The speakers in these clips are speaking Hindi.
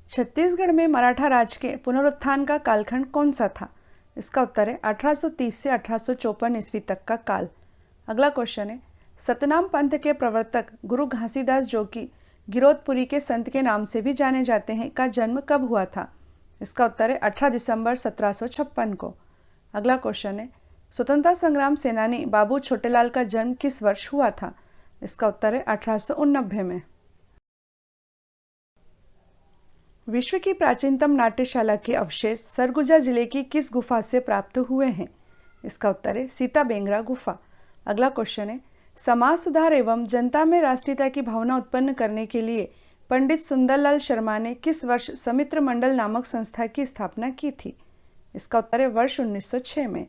छत्तीसगढ़ में मराठा राज के पुनरुत्थान का कालखंड कौन सा था? इसका उत्तर है 1830 से 1854 ईस्वी तक का काल। अगला क्वेश्चन है, सतनाम पंथ के प्रवर्तक गुरु घासीदास, जो कि गिरौदपुरी के संत के नाम से भी जाने जाते हैं, का जन्म कब हुआ था? इसका उत्तर है 18 दिसंबर 1756 को। अगला क्वेश्चन है, स्वतंत्रता संग्राम सेनानी बाबू छोटेलाल का जन्म किस वर्ष हुआ था? इसका उत्तर है 1889 में। विश्व की प्राचीनतम नाट्यशाला के अवशेष सरगुजा जिले की किस गुफा से प्राप्त हुए हैं? इसका उत्तर है सीता बेंगरा गुफा। अगला क्वेश्चन है, समाज सुधार एवं जनता में राष्ट्रीयता की भावना उत्पन्न करने के लिए पंडित सुंदरलाल शर्मा ने किस वर्ष समित्र मंडल नामक संस्था की स्थापना की थी? इसका उत्तर है वर्ष 1906 में।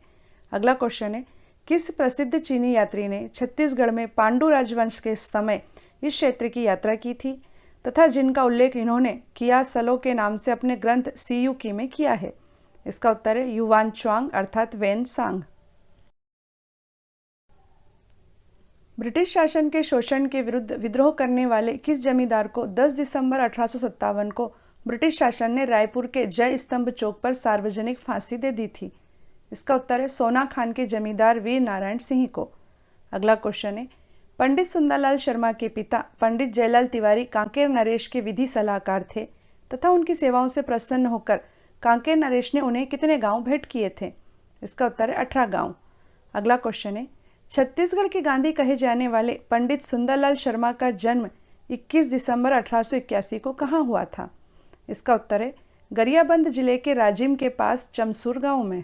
अगला क्वेश्चन है, किस प्रसिद्ध चीनी यात्री ने छत्तीसगढ़ में पांडु राजवंश के समय इस क्षेत्र की यात्रा की थी तथा जिनका उल्लेख इन्होंने किया सलो के नाम से अपने ग्रंथ सीयूकी में किया है? इसका उत्तर है युवान च्वांग अर्थात वेन सांग। ब्रिटिश शासन के शोषण के विरुद्ध विद्रोह करने वाले किस जमींदार को 10 दिसंबर 1857 को ब्रिटिश शासन ने रायपुर के जय स्तंभ चौक पर सार्वजनिक फांसी दे दी थी? इसका उत्तर है सोना खान के जमींदार वीर नारायण सिंह को। अगला क्वेश्चन है, पंडित सुंदरलाल शर्मा के पिता पंडित जयलाल तिवारी कांकेर नरेश के विधि सलाहकार थे तथा उनकी सेवाओं से प्रसन्न होकर कांकेर नरेश ने उन्हें कितने गांव भेंट किए थे? इसका उत्तर है 18 गांव। अगला क्वेश्चन है, छत्तीसगढ़ के गांधी कहे जाने वाले पंडित सुंदरलाल शर्मा का जन्म 21 दिसंबर 1881 को कहाँ हुआ था? इसका उत्तर है गरियाबंद जिले के राजिम के पास चमसूर गांव में।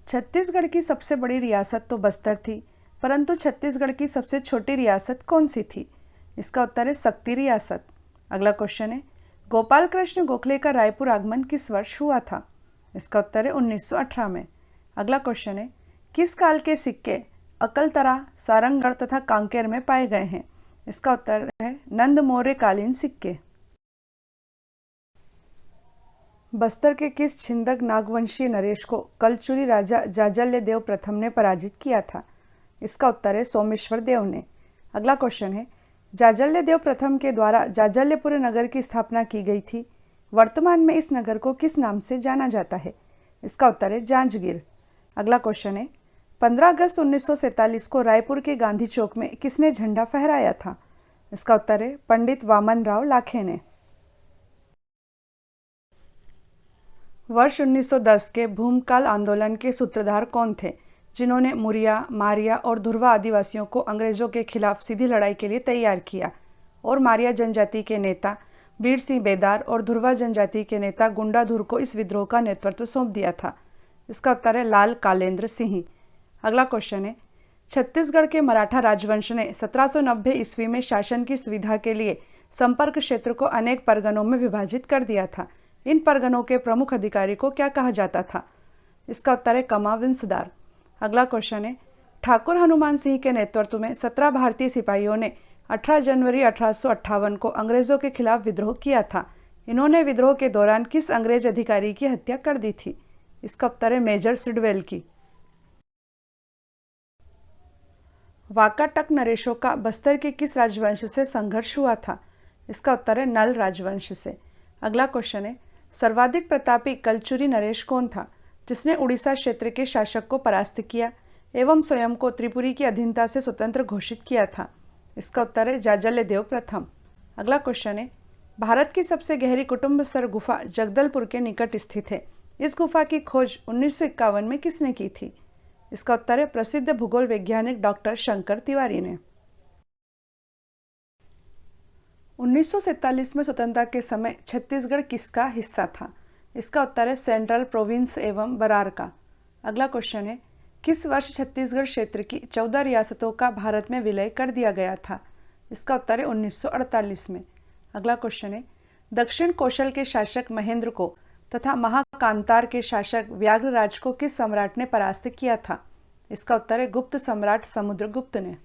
छत्तीसगढ़ की सबसे बड़ी रियासत तो बस्तर थी, परंतु छत्तीसगढ़ की सबसे छोटी रियासत कौन सी थी? इसका उत्तर है सक्ती रियासत। अगला क्वेश्चन है, गोपाल कृष्ण गोखले का रायपुर आगमन किस वर्ष हुआ था? इसका उत्तर है 1918 में। अगला क्वेश्चन है, किस काल के सिक्के अकलतरा, सारंगढ़ तथा कांकेर में पाए गए हैं? इसका उत्तर है नंद मौर्य कालीन सिक्के। बस्तर के किस छिंदक नागवंशीय नरेश को कलचुरी राजा जाजल्य देव प्रथम ने पराजित किया था? इसका उत्तर है सोमेश्वर देव ने। अगला क्वेश्चन है, जाजल्य देव प्रथम के द्वारा जाजल्यपुर नगर की स्थापना की गई थी। वर्तमान में इस नगर को किस नाम से जाना जाता है? इसका उत्तर है जांजगीर। अगला क्वेश्चन है, 15 अगस्त 1947 को रायपुर के गांधी चौक में किसने झंडा फहराया था? इसका उत्तर है पंडित वामन राव लाखे ने। वर्ष 1910 के भूमकाल आंदोलन के सूत्रधार कौन थे, जिन्होंने मुरिया, मारिया और धुरवा आदिवासियों को अंग्रेजों के खिलाफ सीधी लड़ाई के लिए तैयार किया और मारिया जनजाति के नेता बीर सिंह बेदार और धुरवा जनजाति के नेता गुंडाधुर को इस विद्रोह का नेतृत्व सौंप दिया था? इसका उत्तर है लाल कालेंद्र सिंह। अगला क्वेश्चन है, छत्तीसगढ़ के मराठा राजवंश ने 1790 ईस्वी में शासन की सुविधा के लिए संपर्क क्षेत्र को अनेक परगनों में विभाजित कर दिया था। इन परगनों के प्रमुख अधिकारी को क्या कहा जाता था? इसका उत्तर है कमाविंसदार। अगला क्वेश्चन है, ठाकुर हनुमान सिंह के नेतृत्व में 17 भारतीय सिपाहियों ने 18 जनवरी 1858 को अंग्रेजों के खिलाफ विद्रोह किया था। इन्होंने विद्रोह के दौरान किस अंग्रेज अधिकारी की हत्या कर दी थी? इसका उत्तर है मेजर सिडवेल की। वाकाटक नरेशों का बस्तर के किस राजवंश से संघर्ष हुआ था? इसका उत्तर है नल राजवंश से। अगला क्वेश्चन है, सर्वाधिक प्रतापी कलचुरी नरेश कौन था, जिसने उड़ीसा क्षेत्र के शासक को परास्त किया एवं स्वयं को त्रिपुरी की अधीनता से स्वतंत्र घोषित किया था? इसका उत्तर है जाजल्य देव प्रथम। अगला क्वेश्चन है, भारत की सबसे गहरी कुटुम्बसर गुफा जगदलपुर के निकट स्थित है। इस गुफा की खोज 1951 में किसने की थी? इसका उत्तर है प्रसिद्ध भूगोल वैज्ञानिक डॉक्टर शंकर तिवारी ने। 1947 में स्वतंत्रता के समय छत्तीसगढ़ किसका हिस्सा था? इसका उत्तर है सेंट्रल प्रोविंस एवं बरार का। अगला क्वेश्चन है, किस वर्ष छत्तीसगढ़ क्षेत्र की 14 रियासतों का भारत में विलय कर दिया गया था? इसका उत्तर है 1948 में। अगला क्वेश्चन है, दक्षिण कौशल के शासक महेंद्र को तथा महाकांतार के शासक व्याघ्रराज को किस सम्राट ने परास्त किया था? इसका उत्तर है गुप्त सम्राट समुद्रगुप्त ने।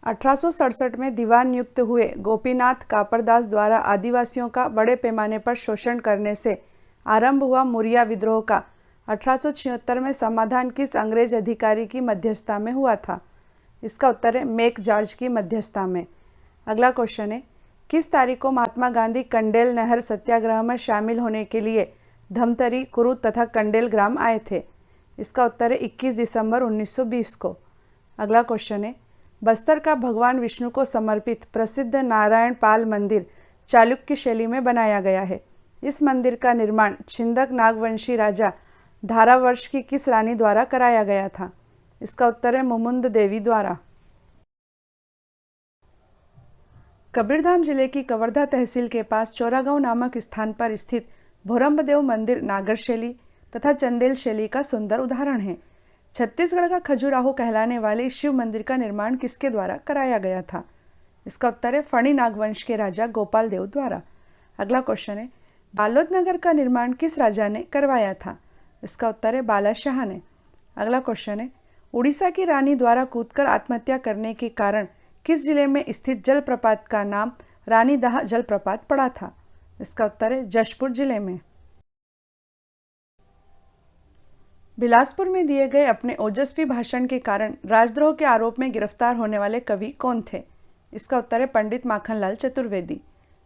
1867 में दीवान नियुक्त हुए गोपीनाथ कापड़दास द्वारा आदिवासियों का बड़े पैमाने पर शोषण करने से आरंभ हुआ मुरिया विद्रोह का 1876 में समाधान किस अंग्रेज अधिकारी की मध्यस्थता में हुआ था? इसका उत्तर है मेक जॉर्ज की मध्यस्थता में। अगला क्वेश्चन है, किस तारीख को महात्मा गांधी कंडेल नहर सत्याग्रह में शामिल होने के लिए धमतरी, कुरुद तथा कंडेल ग्राम आए थे? इसका उत्तर है 21 दिसंबर 1920 को। अगला क्वेश्चन है, बस्तर का भगवान विष्णु को समर्पित प्रसिद्ध नारायण पाल मंदिर चालुक्य शैली में बनाया गया है। इस मंदिर का निर्माण छिंदक नागवंशी राजा धारावर्ष की किस रानी द्वारा कराया गया था? इसका उत्तर है मुमुंद देवी द्वारा। कबीरधाम जिले की कवर्धा तहसील के पास चौरागांव नामक स्थान पर स्थित भोरंबदेव मंदिर नागर शैली तथा चंदेल शैली का सुंदर उदाहरण है। छत्तीसगढ़ का खजुराहो कहलाने वाले शिव मंदिर का निर्माण किसके द्वारा कराया गया था? इसका उत्तर है फणी नागवंश के राजा गोपाल देव द्वारा। अगला क्वेश्चन है, बालोद नगर का निर्माण किस राजा ने करवाया था? इसका उत्तर है बालाशाह ने। अगला क्वेश्चन है, उड़ीसा की रानी द्वारा कूदकर आत्महत्या करने के कारण किस जिले में स्थित जलप्रपात का नाम रानीदाह जलप्रपात पड़ा था? इसका उत्तर है जशपुर जिले में। बिलासपुर में दिए गए अपने ओजस्वी भाषण के कारण राजद्रोह के आरोप में गिरफ्तार होने वाले कवि कौन थे? इसका उत्तर है पंडित माखनलाल चतुर्वेदी।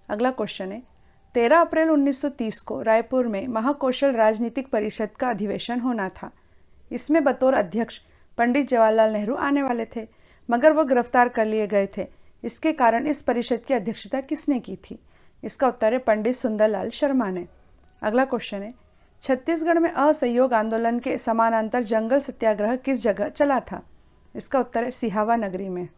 अगला क्वेश्चन है, 13 अप्रैल 1930 को रायपुर में महाकौशल राजनीतिक परिषद का अधिवेशन होना था। इसमें बतौर अध्यक्ष पंडित जवाहरलाल नेहरू आने वाले थे, मगर वो गिरफ्तार कर लिए गए थे। इसके कारण इस परिषद की अध्यक्षता किसने की थी? इसका उत्तर है पंडित सुंदरलाल शर्मा ने। अगला क्वेश्चन है, छत्तीसगढ़ में असहयोग आंदोलन के समानांतर जंगल सत्याग्रह किस जगह चला था? इसका उत्तर है सिहावा नगरी में।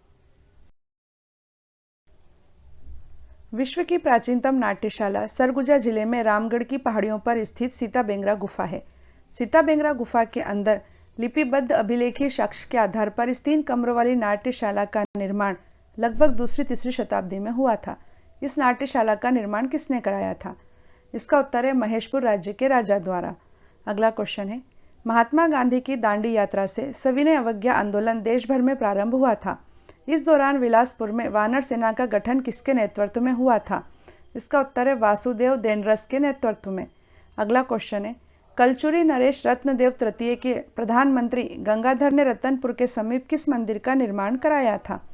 विश्व की प्राचीनतम नाट्यशाला सरगुजा जिले में रामगढ़ की पहाड़ियों पर स्थित सीताबेंगरा गुफा है। सीताबेंगरा गुफा के अंदर लिपिबद्ध अभिलेखीय साक्ष्य के आधार पर इस 3 कमरों वाली नाट्यशाला का निर्माण लगभग दूसरी-तीसरी शताब्दी में हुआ था। इस नाट्यशाला का निर्माण किसने कराया था? इसका उत्तर है महेशपुर राज्य के राजा द्वारा। अगला क्वेश्चन है, महात्मा गांधी की दांडी यात्रा से सविनय अवज्ञा आंदोलन देश भर में प्रारंभ हुआ था। इस दौरान बिलासपुर में वानर सेना का गठन किसके नेतृत्व में हुआ था? इसका उत्तर है वासुदेव देनरस के नेतृत्व में। अगला क्वेश्चन है, कलचुरी नरेश रत्नदेव तृतीय के प्रधानमंत्री गंगाधर ने रतनपुर के समीप किस मंदिर का निर्माण कराया था?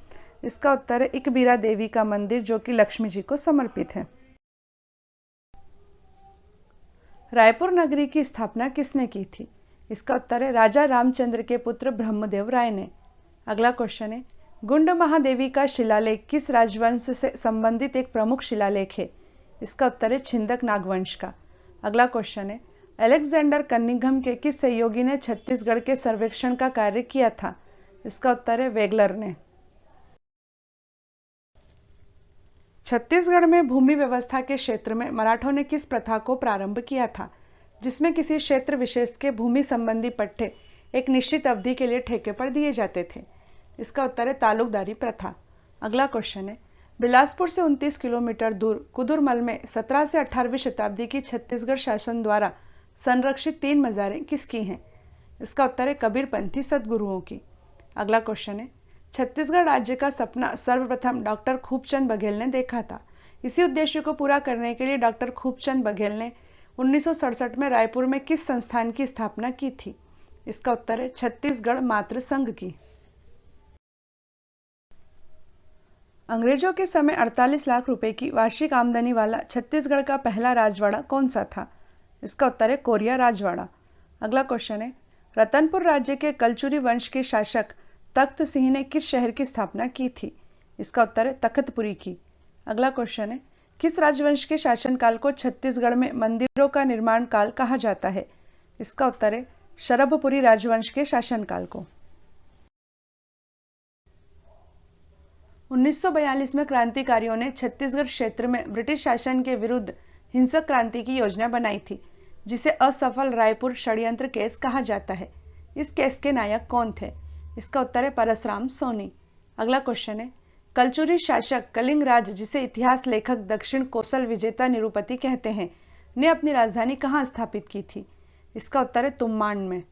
इसका उत्तर है इकबीरा देवी का मंदिर, जो कि लक्ष्मी जी को समर्पित है। रायपुर नगरी की स्थापना किसने की थी? इसका उत्तर है राजा रामचंद्र के पुत्र ब्रह्मदेव राय ने। अगला क्वेश्चन है, गुंड महादेवी का शिलालेख किस राजवंश से संबंधित एक प्रमुख शिलालेख है? इसका उत्तर है छिंदक नागवंश का। अगला क्वेश्चन है, अलेक्जेंडर कनिंघम के किस सहयोगी ने छत्तीसगढ़ के सर्वेक्षण का कार्य किया था? इसका उत्तर है वेगलर ने। छत्तीसगढ़ में भूमि व्यवस्था के क्षेत्र में मराठों ने किस प्रथा को प्रारंभ किया था, जिसमें किसी क्षेत्र विशेष के भूमि संबंधी पट्टे एक निश्चित अवधि के लिए ठेके पर दिए जाते थे? इसका उत्तर है तालुकदारी प्रथा। अगला क्वेश्चन है, बिलासपुर से 29 किलोमीटर दूर कुदुरमल में 17 से 18वीं शताब्दी की छत्तीसगढ़ शासन द्वारा संरक्षित 3 मज़ारें किसकी हैं? इसका उत्तर है कबीरपंथी सद्गुरुओं की। अगला क्वेश्चन है, छत्तीसगढ़ राज्य का सपना सर्वप्रथम डॉक्टर खूबचंद बघेल ने देखा था। इसी उद्देश्य को पूरा करने के लिए डॉक्टर खूबचंद बघेल ने 1967 में रायपुर में किस संस्थान की स्थापना की थी? इसका उत्तर है छत्तीसगढ़ मातृ संघ की। अंग्रेजों के समय 48 लाख रुपए की वार्षिक आमदनी वाला छत्तीसगढ़ का पहला राजवाड़ा कौन सा था? इसका उत्तर है कोरिया राजवाड़ा। अगला क्वेश्चन है, रतनपुर राज्य के कलचुरी वंश के शासक तख्त सिंह ने किस शहर की स्थापना की थी? इसका उत्तर है तख्तपुरी की। अगला क्वेश्चन है, किस राजवंश के शासनकाल को छत्तीसगढ़ में मंदिरों का निर्माण काल कहा जाता है? इसका उत्तर है शरभपुरी राजवंश के शासनकाल को। 1942 में क्रांतिकारियों ने छत्तीसगढ़ क्षेत्र में ब्रिटिश शासन के विरुद्ध हिंसक क्रांति की योजना बनाई थी, जिसे असफल रायपुर षड्यंत्र केस कहा जाता है। इस केस के नायक कौन थे? इसका उत्तर है परसराम सोनी। अगला क्वेश्चन है, कलचुरी शासक कलिंगराज, जिसे इतिहास लेखक दक्षिण कोसल विजेता निरुपति कहते हैं, ने अपनी राजधानी कहाँ स्थापित की थी? इसका उत्तर है तुम्माण में।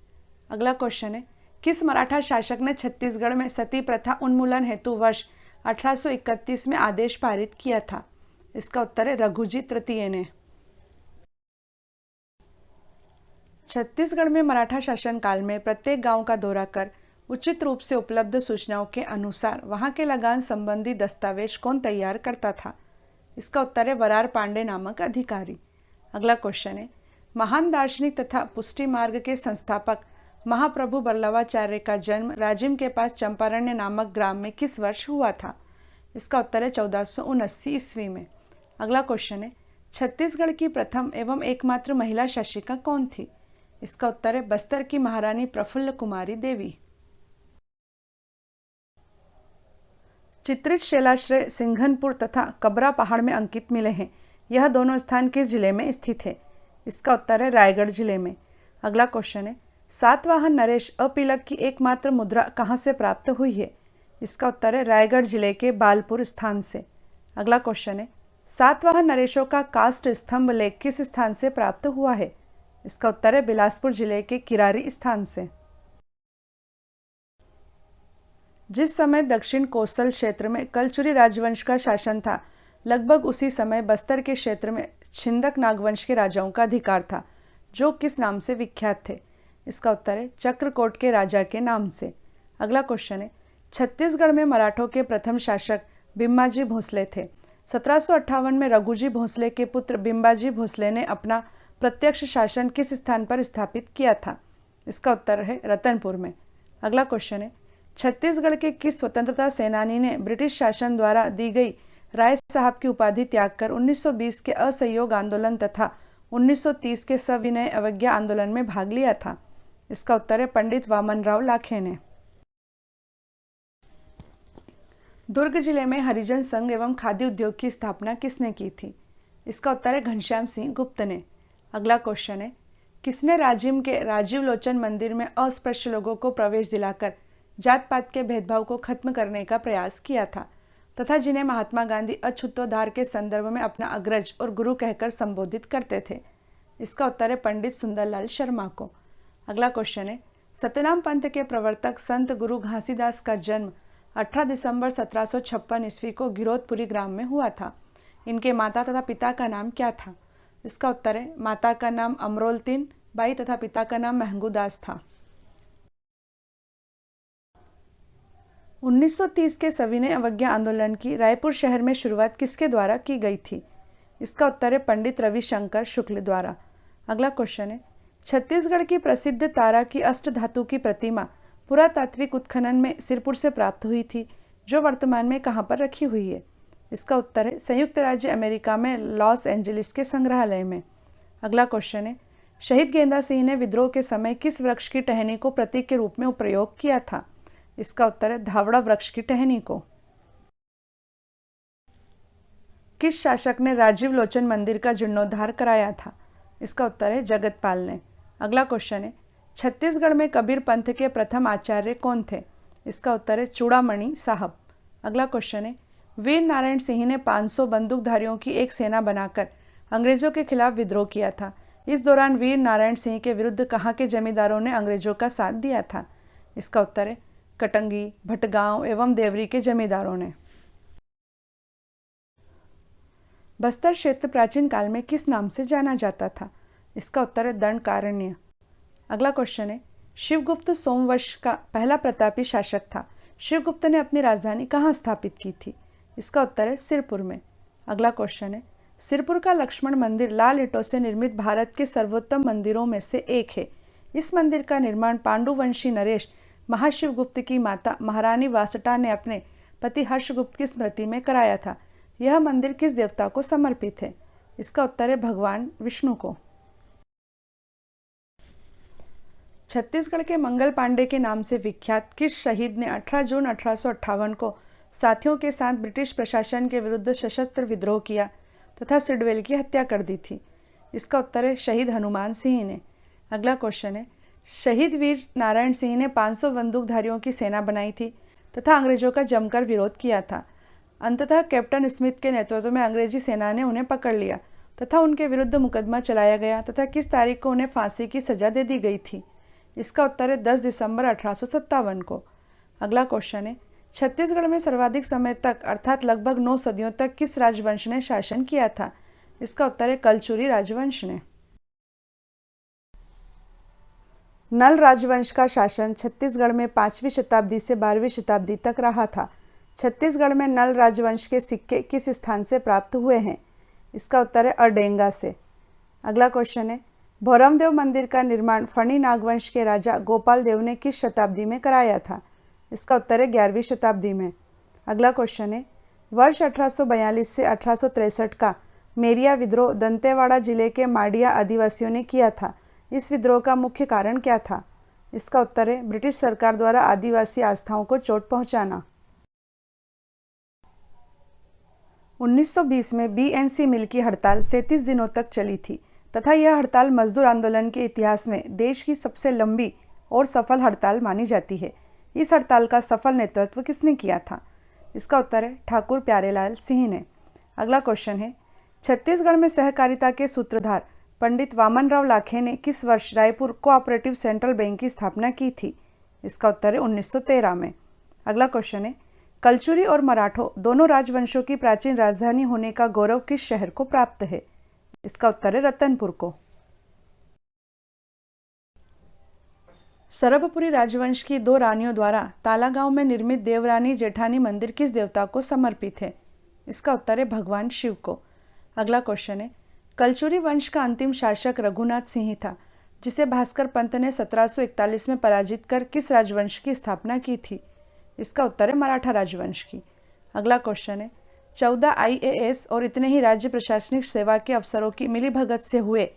अगला क्वेश्चन है, किस मराठा शासक ने छत्तीसगढ़ में सती प्रथा उन्मूलन हेतु वर्ष 1831 में आदेश पारित किया था? इसका उत्तर है रघुजी तृतीय ने। छत्तीसगढ़ में मराठा शासन काल में प्रत्येक गांव का दौरा कर उचित रूप से उपलब्ध सूचनाओं के अनुसार वहां के लगान संबंधी दस्तावेज कौन तैयार करता था? इसका उत्तर है वरार पांडे नामक अधिकारी। अगला क्वेश्चन है, महान दार्शनिक तथा पुष्टि मार्ग के संस्थापक महाप्रभु बल्लवाचार्य का जन्म राजिम के पास चंपारण्य नामक ग्राम में किस वर्ष हुआ था? इसका उत्तर है 1479 ईस्वी में। अगला क्वेश्चन है, छत्तीसगढ़ की प्रथम एवं एकमात्र महिला शासिका कौन थी? इसका उत्तर है बस्तर की महारानी प्रफुल्ल कुमारी देवी। चित्रित शैलाश्रय सिंघनपुर तथा कबरा पहाड़ में अंकित मिले हैं। यह दोनों स्थान किस जिले में स्थित है? इसका उत्तर है रायगढ़ जिले में। अगला क्वेश्चन है, सातवाहन नरेश अपीलक की एकमात्र मुद्रा कहाँ से प्राप्त हुई है? इसका उत्तर है रायगढ़ जिले के बालपुर स्थान से। अगला क्वेश्चन है, सातवाहन नरेशों का काष्ठ स्तंभ लेख किस स्थान से प्राप्त हुआ है? इसका उत्तर है बिलासपुर जिले के किरारी स्थान से। जिस समय दक्षिण कोसल क्षेत्र में कलचुरी राजवंश का शासन था, लगभग उसी समय बस्तर के क्षेत्र में छिंदक नागवंश के राजाओं का अधिकार था, जो किस नाम से विख्यात थे? इसका उत्तर है चक्रकोट के राजा के नाम से। अगला क्वेश्चन है, छत्तीसगढ़ में मराठों के प्रथम शासक बिम्बाजी भोसले थे। 1758 में रघुजी भोसले के पुत्र बिम्बाजी भोसले ने अपना प्रत्यक्ष शासन किस स्थान पर स्थापित किया था? इसका उत्तर है रतनपुर में। अगला क्वेश्चन है, छत्तीसगढ़ के किस स्वतंत्रता सेनानी ने ब्रिटिश शासन द्वारा दी गई राय साहब की उपाधि त्याग कर 1920 के असहयोग आंदोलन तथा 1930 के सविनय अवज्ञा आंदोलन में भाग लिया था? इसका उत्तर है पंडित वामनराव लाखे ने। दुर्ग जिले में हरिजन संघ एवं खादी उद्योग की स्थापना किसने की थी? इसका उत्तर है घनश्याम सिंह गुप्त ने। अगला क्वेश्चन है, किसने राजिम के राजीव लोचन मंदिर में अस्पृश्य लोगों को प्रवेश दिलाकर जात पात के भेदभाव को खत्म करने का प्रयास किया था तथा जिन्हें महात्मा गांधी अछूतोद्धार के संदर्भ में अपना अग्रज और गुरु कहकर संबोधित करते थे? इसका उत्तर है पंडित सुंदरलाल शर्मा को। अगला क्वेश्चन है, सत्यनाम पंथ के प्रवर्तक संत गुरु घासीदास का जन्म 18 दिसंबर 1756 ईस्वी को गिरोधपुरी ग्राम में हुआ था। इनके माता तथा पिता का नाम क्या था? इसका उत्तर है माता का नाम अमरोलतीन बाई तथा पिता का नाम महंगूदास था। 1930 के सविनय अवज्ञा आंदोलन की रायपुर शहर में शुरुआत किसके द्वारा की गई थी? इसका उत्तर है पंडित रविशंकर शुक्ल द्वारा। अगला क्वेश्चन है, छत्तीसगढ़ की प्रसिद्ध तारा की अष्टधातु की प्रतिमा पुरातात्विक उत्खनन में सिरपुर से प्राप्त हुई थी, जो वर्तमान में कहाँ पर रखी हुई है? इसका उत्तर है संयुक्त राज्य अमेरिका में लॉस एंजलिस के संग्रहालय में। अगला क्वेश्चन है, शहीद गेंदा सिंह ने विद्रोह के समय किस वृक्ष की टहनी को प्रतीक के रूप में प्रयोग किया था? इसका उत्तर है धावड़ा वृक्ष की टहनी को। किस शासक ने राजीव लोचन मंदिर का जीर्णोद्धार कराया था? इसका उत्तर है जगतपाल ने। अगला क्वेश्चन है, छत्तीसगढ़ में कबीर पंथ के प्रथम आचार्य कौन थे? इसका उत्तर है चूड़ामणि साहब। अगला क्वेश्चन है, वीर नारायण सिंह ने 500 बंदूकधारियों की एक सेना बनाकर अंग्रेजों के खिलाफ विद्रोह किया था। इस दौरान वीर नारायण सिंह के विरुद्ध कहाँ के जमींदारों ने अंग्रेजों का साथ दिया था? इसका उत्तर है कटंगी, भटगांव एवं देवरी के जमींदारों ने। बस्तर क्षेत्र प्राचीन काल में किस नाम से जाना जाता था? इसका उत्तर है दंडकारण्य। अगला क्वेश्चन है, शिवगुप्त सोमवंश का पहला प्रतापी शासक था। शिवगुप्त ने अपनी राजधानी कहाँ स्थापित की थी? इसका उत्तर है सिरपुर में। अगला क्वेश्चन है, सिरपुर का लक्ष्मण मंदिर लाल ईंटों से निर्मित भारत के सर्वोत्तम मंदिरों में से एक है। इस मंदिर का निर्माण पांडुवंशी नरेश महाशिवगुप्त की माता महारानी वासटा ने अपने पति हर्षगुप्त की स्मृति में कराया था। यह मंदिर किस देवता को समर्पित है? इसका उत्तर है भगवान विष्णु को। छत्तीसगढ़ के मंगल पांडे के नाम से विख्यात किस शहीद ने 18 जून 1858 को साथियों के साथ ब्रिटिश प्रशासन के विरुद्ध सशस्त्र विद्रोह किया तथा सिडवेल की हत्या कर दी थी? इसका उत्तर है शहीद हनुमान सिंह ने। अगला क्वेश्चन है, शहीद वीर नारायण सिंह ने 500 बंदूकधारियों की सेना बनाई थी तथा अंग्रेजों का जमकर विरोध किया था। अंततः कैप्टन स्मिथ के नेतृत्व में अंग्रेजी सेना ने उन्हें पकड़ लिया तथा उनके विरुद्ध मुकदमा चलाया गया तथा किस तारीख को उन्हें फांसी की सजा दे दी गई थी? इसका उत्तर है 10 दिसंबर 1857 को। अगला क्वेश्चन है, छत्तीसगढ़ में सर्वाधिक समय तक अर्थात लगभग 9 सदियों तक किस राजवंश ने शासन किया था? इसका उत्तर है कलचुरी राजवंश ने। नल राजवंश का शासन छत्तीसगढ़ में 5वीं शताब्दी से 12वीं शताब्दी तक रहा था। छत्तीसगढ़ में नल राजवंश के सिक्के किस स्थान से प्राप्त हुए हैं? इसका उत्तर है अडेंगा से। अगला क्वेश्चन है, भौरमदेव मंदिर का निर्माण फणी नागवंश के राजा गोपाल देव ने किस शताब्दी में कराया था? इसका उत्तर है 11वीं शताब्दी में। अगला क्वेश्चन है, वर्ष 1842 से 1863 का मेरिया विद्रोह दंतेवाड़ा जिले के माडिया आदिवासियों ने किया था। इस विद्रोह का मुख्य कारण क्या था? इसका उत्तर है ब्रिटिश सरकार द्वारा आदिवासी आस्थाओं को चोट पहुंचाना। 1920 में बीएनसी मिल की हड़ताल 37 दिनों तक चली थी तथा यह हड़ताल मजदूर आंदोलन के इतिहास में देश की सबसे लंबी और सफल हड़ताल मानी जाती है। इस हड़ताल का सफल नेतृत्व किसने किया था? इसका उत्तर है ठाकुर प्यारेलाल सिंह ने। अगला क्वेश्चन है, छत्तीसगढ़ में सहकारिता के सूत्रधार पंडित वामनराव लाखे ने किस वर्ष रायपुर कोऑपरेटिव सेंट्रल बैंक की स्थापना की थी? इसका उत्तर है 1913 में। अगला क्वेश्चन है, कलचुरी और मराठों दोनों राजवंशों की प्राचीन राजधानी होने का गौरव किस शहर को प्राप्त है? इसका उत्तर है रतनपुर को। सरभपुरी राजवंश की 2 रानियों द्वारा तालागांव में निर्मित देवरानी जेठानी मंदिर किस देवता को समर्पित है? इसका उत्तर है भगवान शिव को। अगला क्वेश्चन है, कलचुरी वंश का अंतिम शासक रघुनाथ सिंह था जिसे भास्कर पंत ने 1741 में पराजित कर किस राजवंश की स्थापना की थी? इसका उत्तर है मराठा राजवंश की। अगला क्वेश्चन है, 14 आईएएस और इतने ही राज्य प्रशासनिक सेवा के अफसरों की मिलीभगत से हुए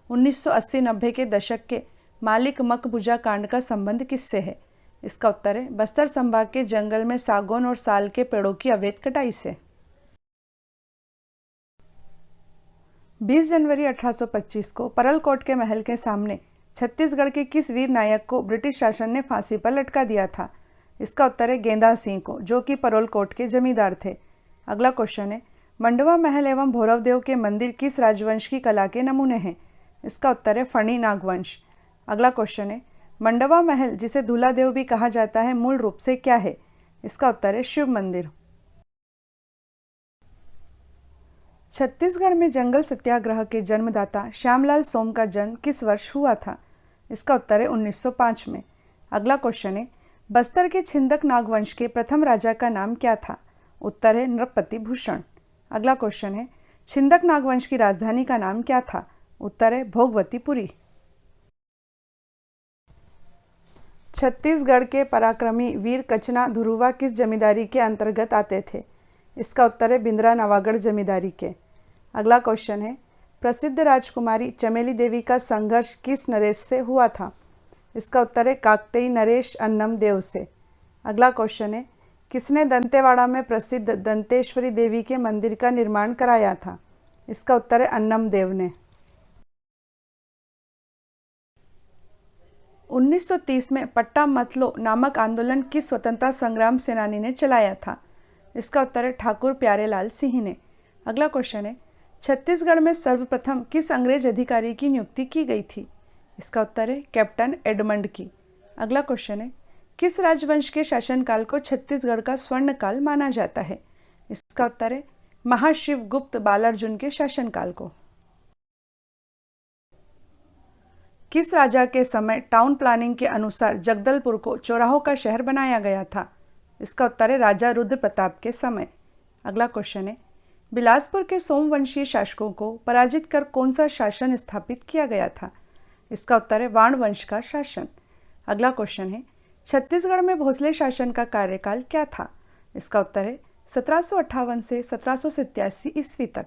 1980-90 के दशक के मालिक मकबूजा कांड का संबंध किससे है? इसका उत्तर है बस्तर संभाग के जंगल में सागौन और साल के पेड़ों की अवैध कटाई से। 20 जनवरी 1825 को परलकोट के महल के सामने छत्तीसगढ़ के किस वीर नायक को ब्रिटिश शासन ने फांसी पर लटका दिया था? इसका उत्तर है गेंदा सिंह को, जो कि परलकोट के जमींदार थे। अगला क्वेश्चन है, मंडवा महल एवं भौरवदेव के मंदिर किस राजवंश की कला के नमूने हैं? इसका उत्तर है फणी नागवंश। अगला क्वेश्चन है, मंडवा महल जिसे धूलादेव भी कहा जाता है मूल रूप से क्या है? इसका उत्तर है शिव मंदिर। छत्तीसगढ़ में जंगल सत्याग्रह के जन्मदाता श्यामलाल सोम का जन्म किस वर्ष हुआ था? इसका उत्तर है 1905 में। अगला क्वेश्चन है, बस्तर के छिंदक नागवंश के प्रथम राजा का नाम क्या था? उत्तर है नृपति भूषण। अगला क्वेश्चन है, छिंदक नागवंश की राजधानी का नाम क्या था? उत्तर है भोगवतीपुरी। छत्तीसगढ़ के पराक्रमी वीर कचना धुरुवा किस जमींदारी के अंतर्गत आते थे? इसका उत्तर है बिंद्रा नवागढ़ जमींदारी के। अगला क्वेश्चन है, प्रसिद्ध राजकुमारी चमेली देवी का संघर्ष किस नरेश से हुआ था? इसका उत्तर है काकतीय नरेश अन्नम देव से। अगला क्वेश्चन है, किसने दंतेवाड़ा में प्रसिद्ध दंतेश्वरी देवी के मंदिर का निर्माण कराया था? इसका उत्तर है अन्नम देव ने। 1930 में पट्टा मत लो नामक आंदोलन किस स्वतंत्रता संग्राम सेनानी ने चलाया था? इसका उत्तर है ठाकुर प्यारेलाल सिंह ने। अगला क्वेश्चन है, छत्तीसगढ़ में सर्वप्रथम किस अंग्रेज अधिकारी की नियुक्ति की गई थी? इसका उत्तर है कैप्टन एडमंड की। अगला क्वेश्चन है, किस राजवंश के शासनकाल को छत्तीसगढ़ का स्वर्णकाल माना जाता है? इसका उत्तर है महाशिव गुप्त बालार्जुन के शासनकाल को। किस राजा के समय टाउन प्लानिंग के अनुसार जगदलपुर को चौराहों का शहर बनाया गया था? इसका उत्तर है राजा रुद्र प्रताप के समय। अगला क्वेश्चन है, बिलासपुर के सोमवंशीय शासकों को पराजित कर कौन सा शासन स्थापित किया गया था? इसका उत्तर है वाण वंश का शासन। अगला क्वेश्चन है, छत्तीसगढ़ में भोसले शासन का कार्यकाल क्या था? इसका उत्तर है 1758 से 1787 ईस्वी तक।